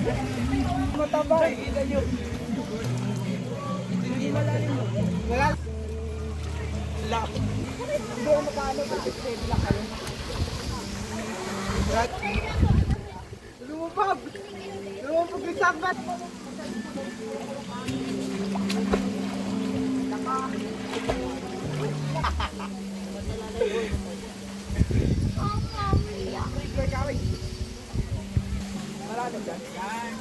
Mataba, kita nyo. Hindi malalim mo. Wala. Lap. Doon makaano pa. Pwede lang kayo. Lumubog. Lumubog yung sabat. Malalim dyan. Yan.